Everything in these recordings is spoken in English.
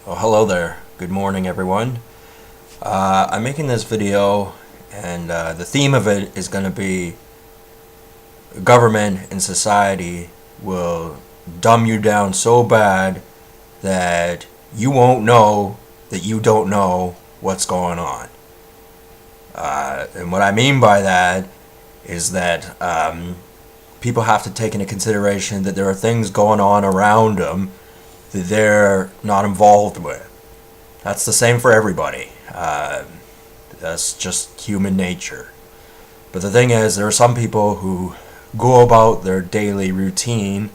Well, hello there. Good morning, everyone. I'm making this video, and the theme of it is going to be government and society will dumb you down so bad that you won't know that you don't know what's going on. And what I mean by that is that people have to take into consideration that there are things going on around them that they're not involved with. That's the same for everybody. That's just human nature. But the thing is, there are some people who go about their daily routine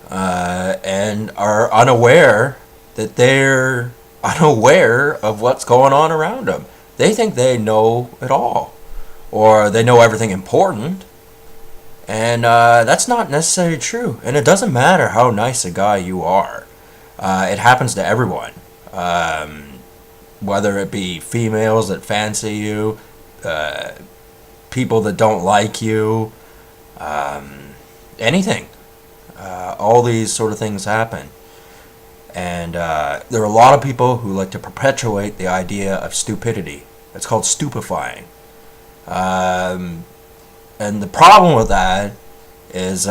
and are unaware that they're unaware of what's going on around them. They think they know it all, or they know everything important, and that's not necessarily true. And it doesn't matter how nice a guy you are. It happens to everyone. Whether it be females that fancy you, people that don't like you, anything. All these sort of things happen. And there are a lot of people who like to perpetuate the idea of stupidity. It's called stupefying. And the problem with that is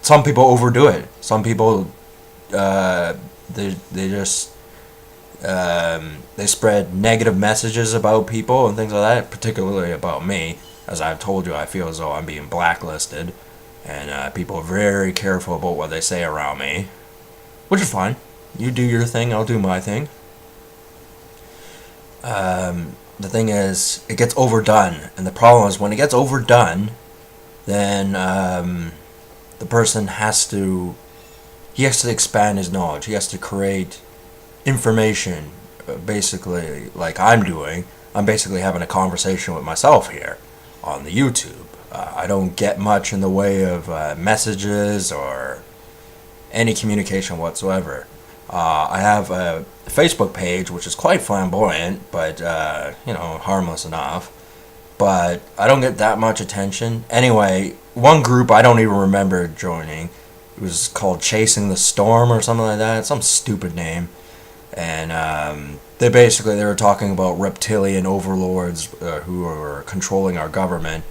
some people overdo it. Some people, they just they spread negative messages about people and things like that, particularly about me. As I've told you, I feel as though I'm being blacklisted, and people are very careful about what they say around me, which is fine. You do your thing, I'll do my thing. The thing is, it gets overdone, and the problem is when it gets overdone, then the person has to expand his knowledge. He has to create information, basically, like I'm doing. I'm basically having a conversation with myself here on the YouTube. I don't get much in the way of messages or any communication whatsoever. I have a Facebook page which is quite flamboyant, but harmless enough. But I don't get that much attention. Anyway, one group I don't even remember joining. It was called Chasing the Storm or something like that. Some stupid name. And they were talking about reptilian overlords who are controlling our government.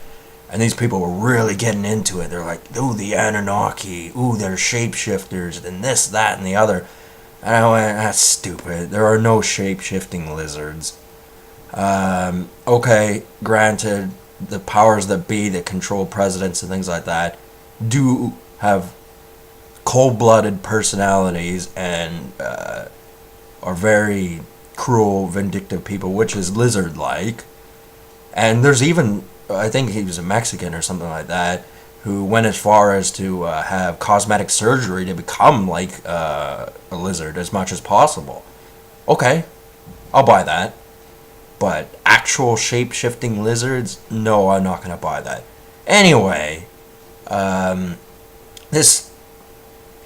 And these people were really getting into it. They're like, ooh, the Anunnaki. Ooh, they're shapeshifters. And this, that, and the other. And I went, that's stupid. There are no shape-shifting lizards. Okay, granted, the powers that be that control presidents and things like that do have cold-blooded personalities and are very cruel, vindictive people, which is lizard-like. And there's even, I think he was a Mexican or something like that, who went as far as to have cosmetic surgery to become like a lizard as much as possible. Okay, I'll buy that. But actual shape-shifting lizards? No, I'm not going to buy that. Anyway, this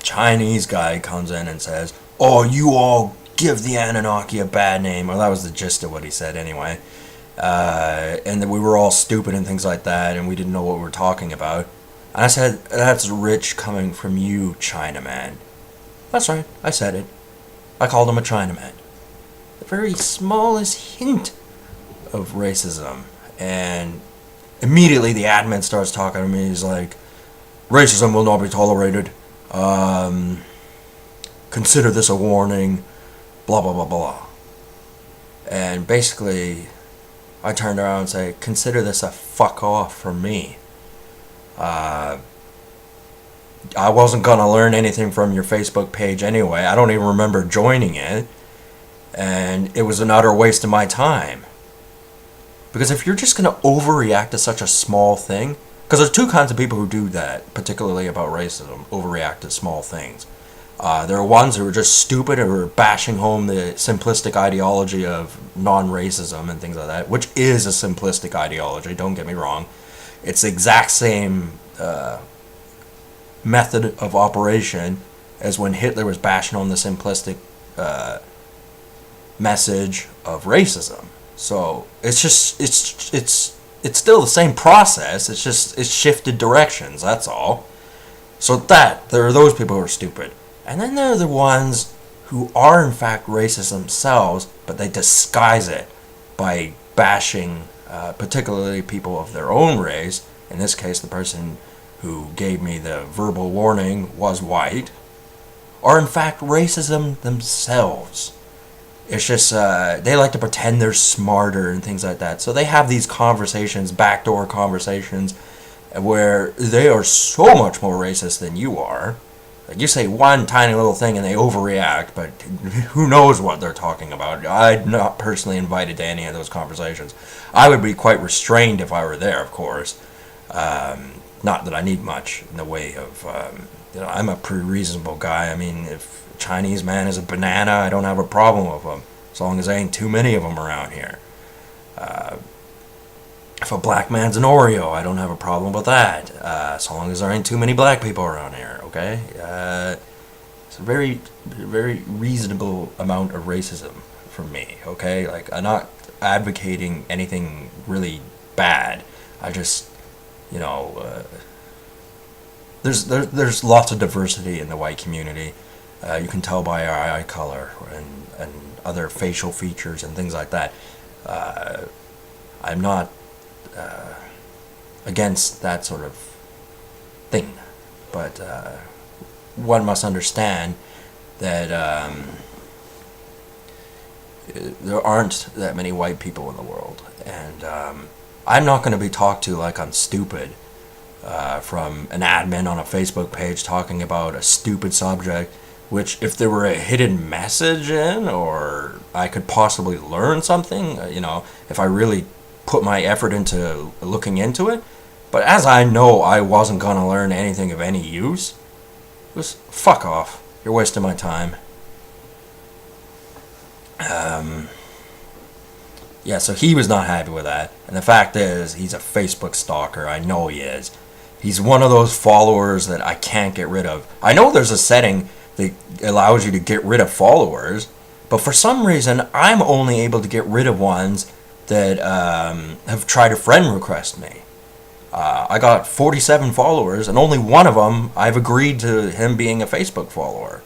Chinese guy comes in and says, oh, you all give the Anunnaki a bad name. Well, that was the gist of what he said anyway. And that we were all stupid and things like that, and we didn't know what we were talking about. And I said, that's rich coming from you, Chinaman. That's right, I said it. I called him a Chinaman. The very smallest hint of racism. And immediately the admin starts talking to me. He's like, racism will not be tolerated. Consider this a warning. Blah, blah, blah, blah. And basically, I turned around and said, consider this a fuck off for me. I wasn't going to learn anything from your Facebook page anyway. I don't even remember joining it. And it was an utter waste of my time. Because if you're just going to overreact to such a small thing, because there's two kinds of people who do that, particularly about racism, overreact to small things. There are ones who are just stupid and are bashing home the simplistic ideology of non-racism and things like that, which is a simplistic ideology, don't get me wrong. It's the exact same method of operation as when Hitler was bashing on the simplistic message of racism. So it's still the same process. It's shifted directions. That's all. So there are those people who are stupid, and then there are the ones who are in fact racist themselves, but they disguise it by bashing particularly people of their own race. In this case, the person who gave me the verbal warning was white, are in fact racism themselves. It's just they like to pretend they're smarter and things like that. So they have these conversations, backdoor conversations, where they are so much more racist than you are. Like you say one tiny little thing and they overreact, but who knows what they're talking about. I'm not personally invited to any of those conversations. I would be quite restrained if I were there, of course. Not that I need much in the way of, I'm a pretty reasonable guy. I mean, if a Chinese man is a banana, I don't have a problem with him, as long as there ain't too many of them around here. If a black man's an Oreo, I don't have a problem with that, as long as there ain't too many black people around here, okay? It's a very, very reasonable amount of racism from me, okay? Like, I'm not advocating anything really bad. I just, there's lots of diversity in the white community. You can tell by our eye color and other facial features and things like that. I'm not against that sort of thing, but one must understand that there aren't that many white people in the world, and I'm not going to be talked to like I'm stupid from an admin on a Facebook page talking about a stupid subject, which if there were a hidden message in, or I could possibly learn something, if I really put my effort into looking into it. But as I know I wasn't going to learn anything of any use, it was fuck off. You're wasting my time. Yeah, so he was not happy with that. And the fact is, he's a Facebook stalker. I know he is. He's one of those followers that I can't get rid of. I know there's a setting that allows you to get rid of followers, but for some reason, I'm only able to get rid of ones that have tried to friend request me. I got 47 followers, and only one of them I've agreed to him being a Facebook follower.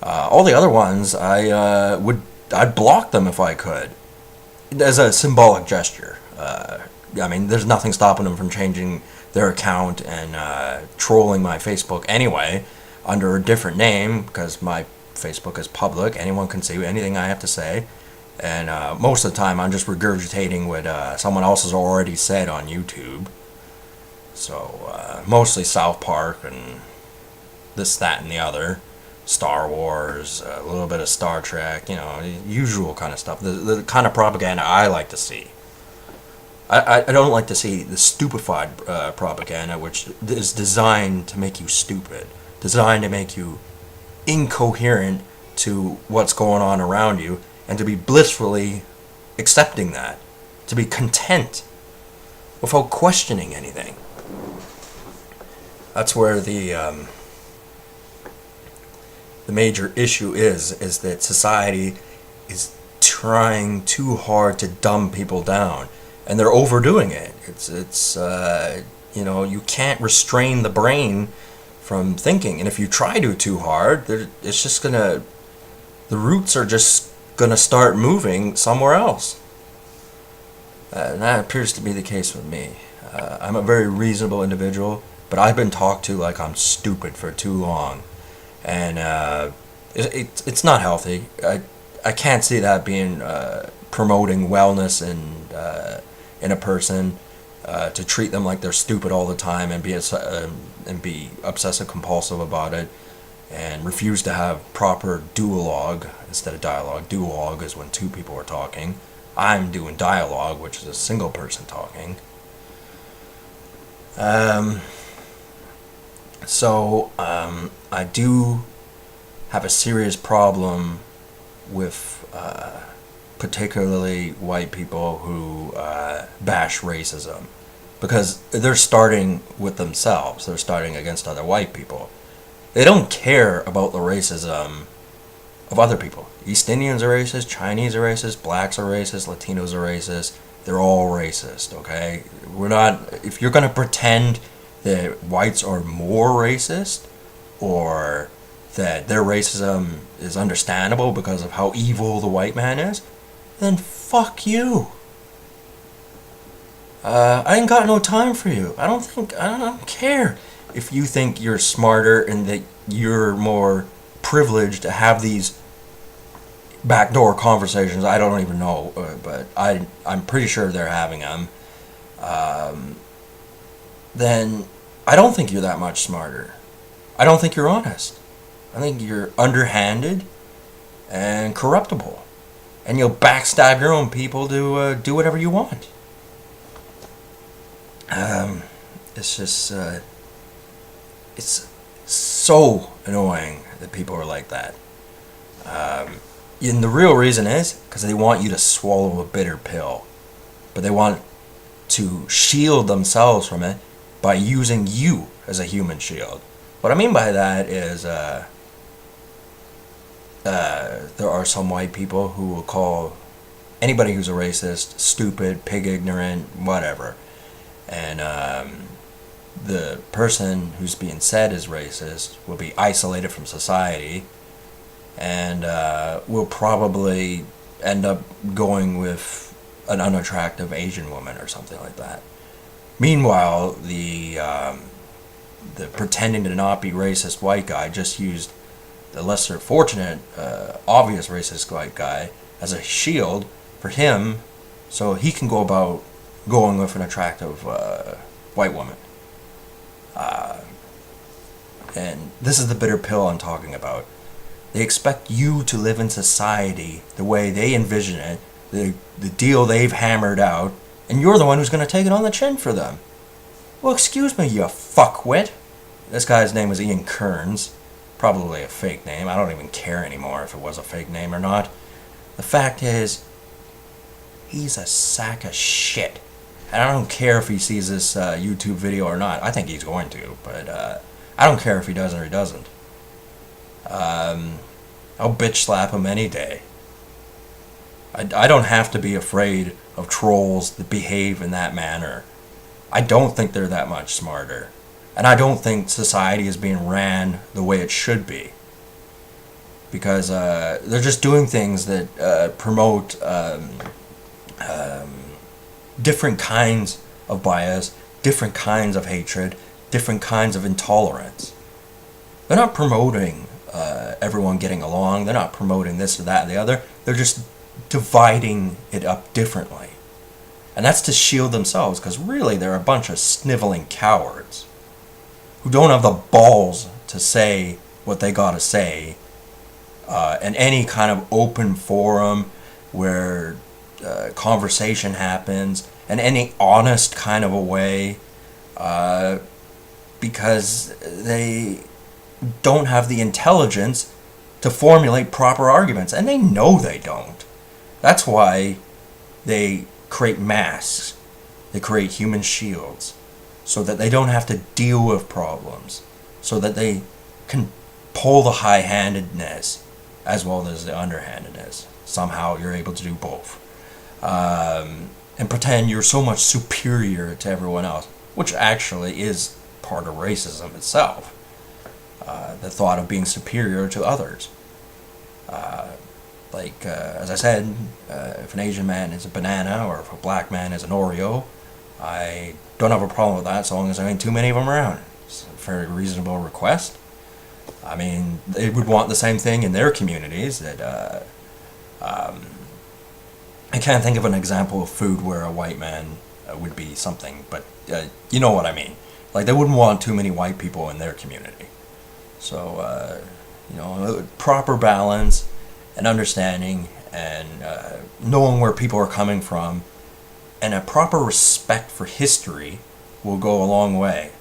All the other ones, I'd block them if I could, as a symbolic gesture. I mean, there's nothing stopping them from changing their account and trolling my Facebook anyway under a different name, because my Facebook is public. Anyone can see anything I have to say. And most of the time, I'm just regurgitating what someone else has already said on YouTube. So, mostly South Park and this, that, and the other. Star Wars, a little bit of Star Trek, usual kind of stuff. The kind of propaganda I like to see. I don't like to see the stupefied propaganda, which is designed to make you stupid. Designed to make you incoherent to what's going on around you, and to be blissfully accepting that. To be content without questioning anything. That's where the major issue is that society is trying too hard to dumb people down, and they're overdoing it. It's you can't restrain the brain from thinking, and if you try to too hard, it's just the roots are just gonna start moving somewhere else. And that appears to be the case with me. I'm a very reasonable individual, but I've been talked to like I'm stupid for too long. And it's not healthy. I can't see that being promoting wellness in a person, to treat them like they're stupid all the time and be obsessive compulsive about it, and refuse to have proper duologue instead of dialogue. Duologue is when two people are talking. I'm doing dialogue, which is a single person talking. So I do have a serious problem with particularly white people who bash racism, because they're starting with themselves. They're starting against other white people. They don't care about the racism of other people. East Indians are racist, Chinese are racist, blacks are racist, Latinos are racist. They're all racist, okay? If you're going to pretend that whites are more racist, or that their racism is understandable because of how evil the white man is, then fuck you. I ain't got no time for you. I don't care if you think you're smarter and that you're more privileged to have these backdoor conversations. I don't even know, but I'm pretty sure they're having them. Then I don't think you're that much smarter. I don't think you're honest. I think you're underhanded and corruptible. And you'll backstab your own people to do whatever you want. It's just, it's so annoying that people are like that. And the real reason is because they want you to swallow a bitter pill. But they want to shield themselves from it by using you as a human shield. What I mean by that is there are some white people who will call anybody who's a racist stupid, pig ignorant, whatever. And the person who's being said is racist will be isolated from society and will probably end up going with an unattractive Asian woman or something like that. Meanwhile, the pretending to not be racist white guy just used the lesser fortunate, obvious racist white guy as a shield for him so he can go about going with an attractive white woman. And this is the bitter pill I'm talking about. They expect you to live in society the way they envision it, the deal they've hammered out, and you're the one who's going to take it on the chin for them. Well, excuse me, you fuckwit. This guy's name was Ian Kearns. Probably a fake name. I don't even care anymore if it was a fake name or not. The fact is, he's a sack of shit. And I don't care if he sees this YouTube video or not. I think he's going to, but I don't care if he does or he doesn't. I'll bitch slap him any day. I don't have to be afraid of trolls that behave in that manner. I don't think they're that much smarter. And I don't think society is being ran the way it should be. Because they're just doing things that promote different kinds of bias, different kinds of hatred, different kinds of intolerance. They're not promoting everyone getting along. They're not promoting this or that and the other. They're just dividing it up differently. And that's to shield themselves, because really they're a bunch of sniveling cowards who don't have the balls to say what they gotta say in any kind of open forum where conversation happens, in any honest kind of a way, because they don't have the intelligence to formulate proper arguments, and they know they don't. That's why they create masks, they create human shields, so that they don't have to deal with problems, so that they can pull the high-handedness as well as the underhandedness. Somehow you're able to do both. And pretend you're so much superior to everyone else, which actually is part of racism itself. The thought of being superior to others. As I said, if an Asian man is a banana or if a black man is an Oreo, I don't have a problem with that so long as there ain't too many of them around. It's a very reasonable request. I mean, they would want the same thing in their communities. That I can't think of an example of food where a white man would be something, but you know what I mean. Like, they wouldn't want too many white people in their community. So, proper balance and understanding and knowing where people are coming from and a proper respect for history will go a long way.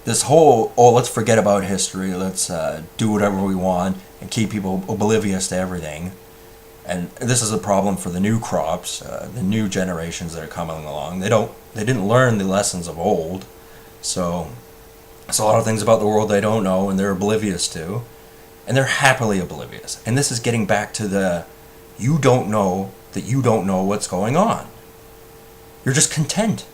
This whole, let's forget about history, let's do whatever we want and keep people oblivious to everything. And this is a problem for the new crops, the new generations that are coming along. They didn't learn the lessons of old, so there's a lot of things about the world they don't know and they're oblivious to, and they're happily oblivious. And this is getting back to the, you don't know that you don't know what's going on. You're just content.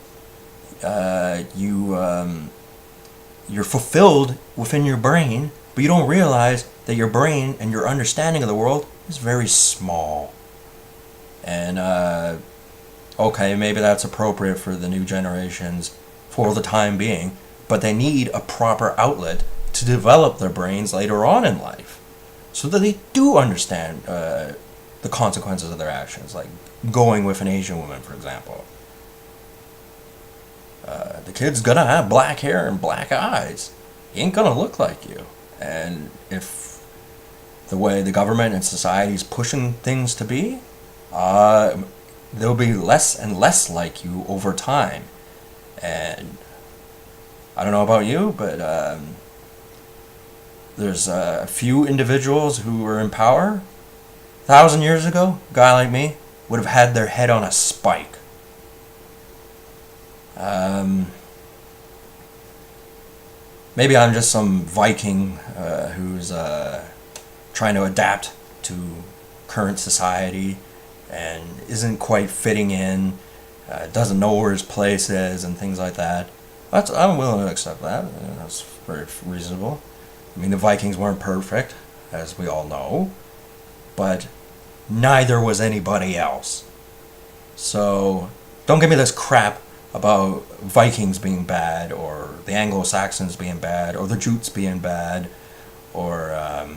You're fulfilled within your brain but you don't realize that your brain and your understanding of the world is very small. And, okay, maybe that's appropriate for the new generations for the time being, but they need a proper outlet to develop their brains later on in life so that they do understand the consequences of their actions, like going with an Asian woman, for example. The kid's gonna have black hair and black eyes. He ain't gonna look like you. And if the way the government and society is pushing things to be, they'll be less and less like you over time. And I don't know about you, but there's a few individuals who were in power 1,000 years ago. A guy like me would have had their head on a spike. Maybe I'm just some Viking who's trying to adapt to current society and isn't quite fitting in, doesn't know where his place is, and things like that. I'm willing to accept that. That's very reasonable. I mean, the Vikings weren't perfect, as we all know, but neither was anybody else. So don't give me this crap about Vikings being bad, or the Anglo-Saxons being bad, or the Jutes being bad, or I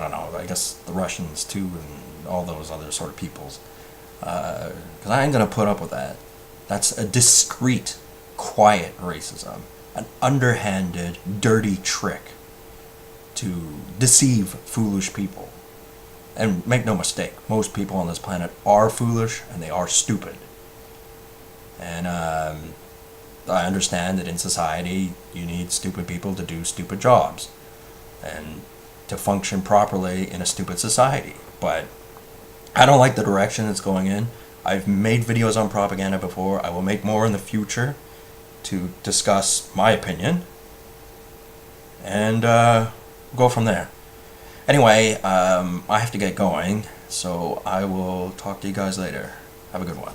don't know, I guess the Russians too, and all those other sort of peoples. Because I ain't gonna put up with that. That's a discreet, quiet racism. An underhanded, dirty trick to deceive foolish people. And make no mistake, most people on this planet are foolish and they are stupid. And I understand that in society you need stupid people to do stupid jobs and to function properly in a stupid society. But I don't like the direction it's going in. I've made videos on propaganda before. I will make more in the future to discuss my opinion. And go from there. Anyway, I have to get going, so I will talk to you guys later. Have a good one.